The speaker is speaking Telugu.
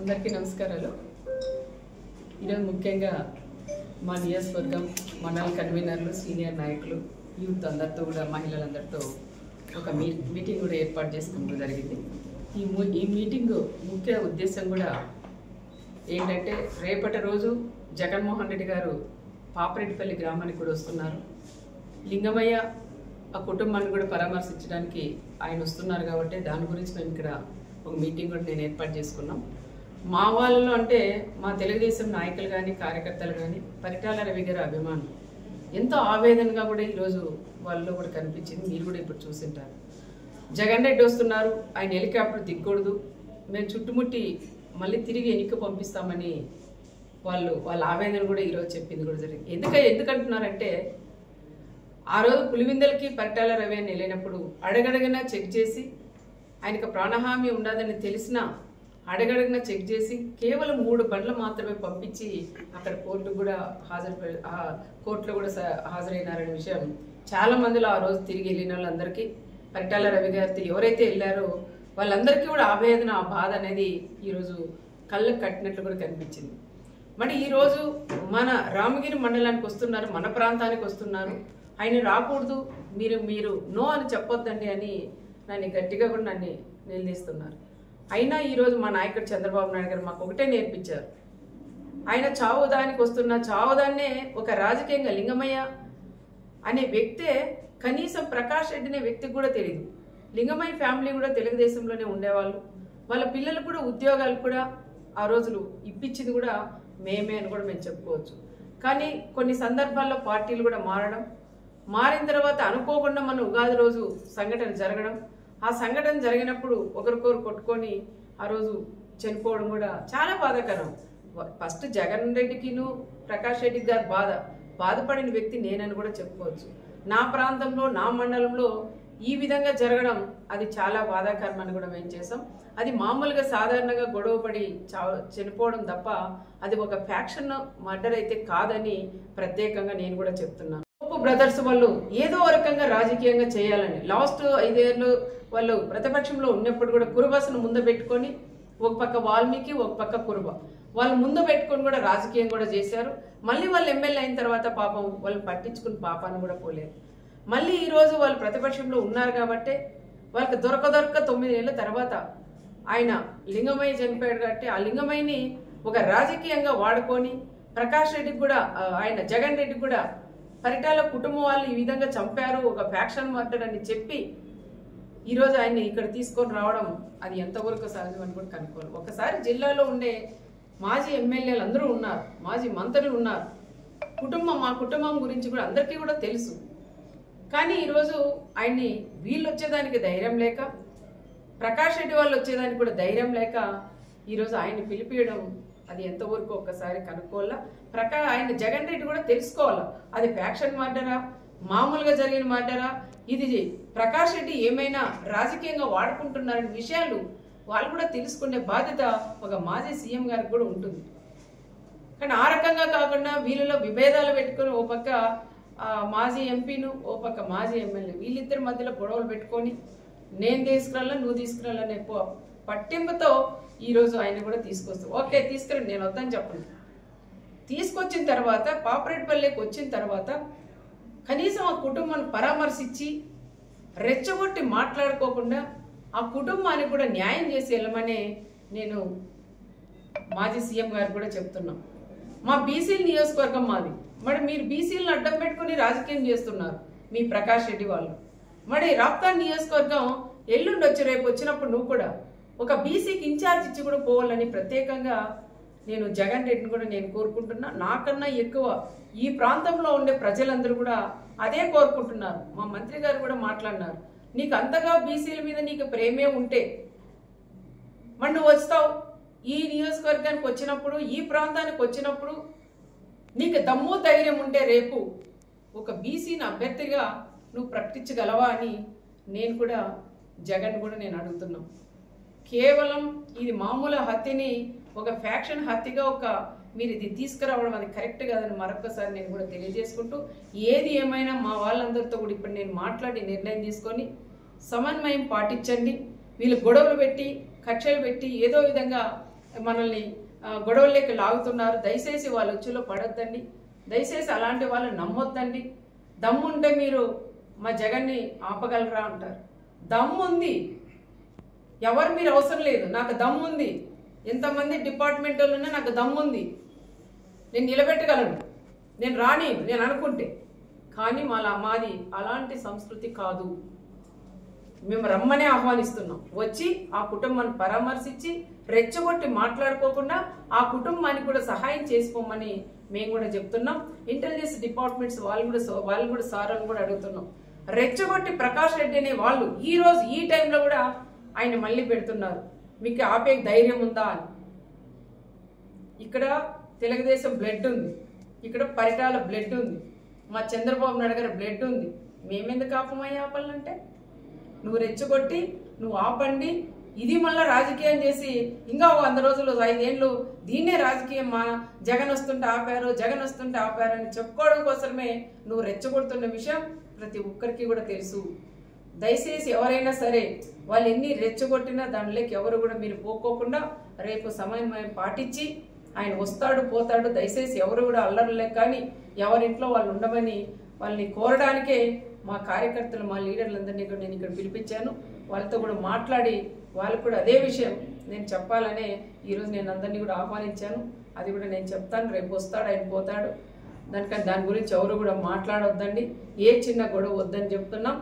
అందరికీ నమస్కారాలు. ఈరోజు ముఖ్యంగా మా నియోజకవర్గం మండల కన్వీనర్లు, సీనియర్ నాయకులు, యూత్ అందరితో కూడా మహిళలందరితో ఒక మీటింగ్ కూడా ఏర్పాటు చేసుకోవడం జరిగింది. ఈ మీటింగ్ ముఖ్య ఉద్దేశం కూడా ఏంటంటే, రేపటి రోజు జగన్మోహన్ రెడ్డి గారు పాపరెడ్డిపల్లి గ్రామానికి కూడా వస్తున్నారు. లింగమయ్య ఆ కుటుంబాన్ని కూడా పరామర్శించడానికి ఆయన వస్తున్నారు కాబట్టి దాని గురించి మేము ఇక్కడ ఒక మీటింగ్ కూడా నేను ఏర్పాటు చేసుకున్నాం. మా వాళ్ళలో అంటే మా తెలుగుదేశం నాయకులు కానీ కార్యకర్తలు కానీ పరిటాల రవి గారి అభిమానం ఎంతో ఆవేదనగా కూడా ఈరోజు వాళ్ళలో కూడా కనిపించింది. మీరు కూడా ఇప్పుడు చూసింటారు. జగన్ రెడ్డి వస్తున్నారు, ఆయన హెలికాప్టర్ దిగకూడదు, మేము చుట్టుముట్టి మళ్ళీ తిరిగి వెనక్కి పంపిస్తామని వాళ్ళ ఆవేదన కూడా ఈరోజు చెప్పింది కూడా జరిగింది. ఎందుకంటున్నారంటే, ఆ రోజు పులివిందలకి పరిటాల రవి అని వెళ్ళినప్పుడు అడగడగినా చెక్ చేసి ఆయనకు ప్రాణహామీ ఉండదని తెలిసినా అడగడగినా చెక్ చేసి కేవలం 3 బండ్లు మాత్రమే పంపించి అక్కడ కోర్టులో కూడా హాజరైనారనే విషయం చాలా మందిలో ఆ రోజు తిరిగి వెళ్ళిన వాళ్ళందరికీ, పరిటాల రవి గారితో ఎవరైతే వెళ్ళారో వాళ్ళందరికీ కూడా ఆవేదన, ఆ బాధ అనేది ఈరోజు కళ్ళకు కట్టినట్లు కూడా కనిపించింది. మరి ఈరోజు మన రామగిరి మండలానికి వస్తున్నారు, మన ప్రాంతానికి వస్తున్నారు, ఆయన రాకూడదు, మీరు నో అని చెప్పొద్దండి అని నన్ను గట్టిగా కూడా నన్ను నిలదీస్తున్నారు. అయినా ఈరోజు మా నాయకుడు చంద్రబాబు నాయుడు గారు మాకు ఒకటే నేర్పించారు. ఆయన చావుదానికి వస్తున్న చావుదాన్నే ఒక రాజకీయంగా లింగమయ్య అనే వ్యక్తే కనీసం ప్రకాష్ రెడ్డి అనే వ్యక్తికి కూడా తెలియదు. లింగమయ్య ఫ్యామిలీ కూడా తెలుగుదేశంలోనే ఉండేవాళ్ళు. వాళ్ళ పిల్లలు కూడా ఉద్యోగాలు కూడా ఆ రోజులు ఇప్పించింది కూడా మేమే అని కూడా మేము చెప్పుకోవచ్చు. కానీ కొన్ని సందర్భాల్లో పార్టీలు కూడా మారిన తర్వాత అనుకోకుండా మన ఉగాది రోజు సంఘటన జరగడం, ఆ సంఘటన జరిగినప్పుడు ఒకరికొకరు కొట్టుకొని ఆ రోజు చనిపోవడం కూడా చాలా బాధాకరం. ఫస్ట్ జగన్ రెడ్డికిను ప్రకాష్ రెడ్డికి గారు బాధపడిన వ్యక్తి నేనని కూడా చెప్పుకోవచ్చు. నా ప్రాంతంలో, నా మండలంలో ఈ విధంగా జరగడం అది చాలా బాధాకరం అని కూడా మేము చేసాం. అది మామూలుగా సాధారణంగా గొడవపడి చనిపోవడం తప్ప అది ఒక ఫ్యాక్షన్ మర్డర్ అయితే కాదని ప్రత్యేకంగా నేను కూడా చెప్తున్నాను. బ్రదర్స్ వాళ్ళు ఏదో రకంగా రాజకీయంగా చేయాలని లాస్ట్ 5 ఏళ్ళు వాళ్ళు ప్రతిపక్షంలో ఉన్నప్పుడు కూడా కురుబసను ముందు పెట్టుకొని, ఒక పక్క వాల్మీకి, ఒక పక్క కురుబ వాళ్ళు ముందు పెట్టుకొని కూడా రాజకీయం కూడా చేశారు. మళ్ళీ వాళ్ళు ఎమ్మెల్యే అయిన తర్వాత పాపం వాళ్ళు పట్టించుకుని పాపాన్ని కూడా పోలేరు. మళ్ళీ ఈరోజు వాళ్ళు ప్రతిపక్షంలో ఉన్నారు కాబట్టి వాళ్ళకి దొరక 9 ఏళ్ళ తర్వాత ఆయన లింగమయ్య చనిపోయాడు కాబట్టి ఆ లింగమయ్యని ఒక రాజకీయంగా వాడుకొని ప్రకాష్ రెడ్డికి కూడా ఆయన జగన్ రెడ్డికి కూడా పరిటాల కుటుంబం వాళ్ళు ఈ విధంగా చంపారు, ఒక ఫ్యాక్షన్ మర్డర్ అని చెప్పి ఈరోజు ఆయన్ని ఇక్కడ తీసుకొని రావడం అది ఎంతవరకు సహజం అని కూడా కనుక్కోవాలి. ఒకసారి జిల్లాలో ఉండే మాజీ ఎమ్మెల్యేలు అందరూ ఉన్నారు, మాజీ మంత్రులు ఉన్నారు, మా కుటుంబం గురించి కూడా అందరికీ కూడా తెలుసు. కానీ ఈరోజు ఆయన్ని వీళ్ళు వచ్చేదానికి ధైర్యం లేక, ప్రకాష్ రెడ్డి వాళ్ళు వచ్చేదానికి కూడా ధైర్యం లేక ఈరోజు ఆయన్ని పిలిపియడం అది ఎంతవరకు ఒక్కసారి కనుక్కోవాలా. ఆయన జగన్ రెడ్డి కూడా తెలుసుకోవాలా, అది ఫ్యాక్షన్ మర్డరా, మామూలుగా జరిగిన మర్డరా, ఇది ప్రకాష్ రెడ్డి ఏమైనా రాజకీయంగా వాడుకుంటున్నారనే విషయాలు వాళ్ళు కూడా తెలుసుకునే బాధ్యత ఒక మాజీ సీఎం గారికి కూడా ఉంటుంది. కానీ ఆ రకంగా కాకుండా వీళ్ళలో విభేదాలు పెట్టుకుని ఓ పక్క మాజీ ఎంపీను, ఓ పక్క మాజీ ఎమ్మెల్యే వీళ్ళిద్దరి మధ్యలో గొడవలు పెట్టుకొని నేను తీసుకురాలా, నువ్వు తీసుకురాలనే పట్టింపుతో ఈరోజు ఆయన కూడా తీసుకొస్తాం. ఓకే తీసుకురండి, నేను వద్దని చెప్పండి. తీసుకొచ్చిన తర్వాత పాపరెడ్డిపల్లికి వచ్చిన తర్వాత కనీసం ఆ కుటుంబాన్ని పరామర్శించి రెచ్చగొట్టి మాట్లాడుకోకుండా ఆ కుటుంబానికి కూడా న్యాయం చేసి వెళ్ళమని నేను మాజీ సీఎం గారు కూడా చెప్తున్నాం. మా బీసీల నియోజకవర్గం మాది, మరి మీరు బీసీలను అడ్డం పెట్టుకుని రాజకీయం చేస్తున్నారు మీ ప్రకాష్ రెడ్డి వాళ్ళు. మరి రాప్తాన్ నియోజకవర్గం ఎల్లుండి వచ్చి రేపు వచ్చినప్పుడు నువ్వు కూడా ఒక బీసీకి ఇన్ఛార్జ్ ఇచ్చి కూడా పోవాలని ప్రత్యేకంగా నేను జగన్ రెడ్డిని కూడా నేను కోరుకుంటున్నా. నాకన్నా ఎక్కువ ఈ ప్రాంతంలో ఉండే ప్రజలందరూ కూడా అదే కోరుకుంటున్నారు. మా మంత్రి గారు కూడా మాట్లాడినారు, నీకు అంతగా బీసీల మీద నీకు ప్రేమే ఉంటే మరి నువ్వు వస్తావు ఈ నియోజకవర్గానికి వచ్చినప్పుడు, ఈ ప్రాంతానికి వచ్చినప్పుడు నీకు దమ్ము ధైర్యం ఉంటే రేపు ఒక బీసీని అభ్యర్థిగా నువ్వు ప్రకటించగలవా అని నేను కూడా జగన్ కూడా నేను అడుగుతున్నాను. కేవలం ఇది మామూలు హత్యని ఒక ఫ్యాక్షన్ హత్యగా మీరు ఇది తీసుకురావడం అది కరెక్ట్ కాదని మరొకసారి నేను కూడా తెలియజేసుకుంటూ, ఏది ఏమైనా మా వాళ్ళందరితో కూడా ఇప్పుడు నేను మాట్లాడి నిర్ణయం తీసుకొని సమన్వయం పాటించండి. వీళ్ళు గొడవలు పెట్టి కక్షలు పెట్టి ఏదో విధంగా మనల్ని గొడవల్లోకి లాగుతున్నారు. దయచేసి వాళ్ళ ఉచ్చులో పడొద్దండి. దయచేసి అలాంటి వాళ్ళు నమ్మొద్దండి. దమ్ముంటే మీరు మా జగన్ని ఆపగలరా అంటారు. దమ్ముంది, ఎవరు మీరు అవసరం లేదు, నాకు దమ్ముంది. ఎంతమంది డిపార్ట్మెంట్ వాళ్ళున్నా నాకు దమ్ముంది, నేను నిలబెట్టగలను, నేను రాని నేను అనుకుంటే. కానీ మాది అలాంటి సంస్కృతి కాదు. మేము రమ్మనే ఆహ్వానిస్తున్నాం. వచ్చి ఆ కుటుంబాన్ని పరామర్శించి రెచ్చగొట్టి మాట్లాడుకోకుండా ఆ కుటుంబానికి కూడా సహాయం చేసుకోమని మేము కూడా చెప్తున్నాం. ఇంటెలిజెన్స్ డిపార్ట్మెంట్స్ వాళ్ళు కూడా సార్ అని కూడా అడుగుతున్నాం. రెచ్చగొట్టి ప్రకాష్ రెడ్డి అనే వాళ్ళు ఈ రోజు ఈ టైంలో కూడా ఆయన మళ్ళీ పెడుతున్నారు. మీకు ఆపే ధైర్యం ఉందా అని. ఇక్కడ తెలుగుదేశం బ్లడ్ ఉంది, ఇక్కడ పరిటాల బ్లడ్ ఉంది, మా చంద్రబాబు నాయుడు గారి బ్లడ్ ఉంది. మేమెందుకు ఆపాలంటే నువ్వు రెచ్చగొట్టి నువ్వు ఆపండి. ఇది మళ్ళీ రాజకీయం చేసి ఇంకా 100 రోజులు 5 ఏళ్ళు దీన్నే రాజకీయం, మా జగన్ వస్తుంటే ఆపారు అని చెప్పుకోవడం కోసమే నువ్వు రెచ్చగొడుతున్న విషయం ప్రతి ఒక్కరికి కూడా తెలుసు. దయచేసి ఎవరైనా సరే వాళ్ళు ఎన్ని రెచ్చగొట్టినా దానిలోకి ఎవరు కూడా మీరు పోకోకుండా రేపు సమన్వయం పాటించి ఆయన వస్తాడు పోతాడు. దయచేసి ఎవరు కూడా అల్లర్లే కానీ ఎవరింట్లో వాళ్ళు ఉండమని వాళ్ళని కోరడానికే మా కార్యకర్తలు మా లీడర్లందరినీ కూడా నేను ఇక్కడ పిలిపించాను. వాళ్ళతో కూడా మాట్లాడి వాళ్ళకు కూడా అదే విషయం నేను చెప్పాలనే ఈరోజు నేను అందరినీ కూడా ఆహ్వానించాను. అది కూడా నేను చెప్తాను. రేపు వస్తాడు ఆయన పోతాడు, దాని గురించి ఎవరు కూడా మాట్లాడొద్దండి. ఏ చిన్న గొడవ వద్దని చెప్తున్నాం.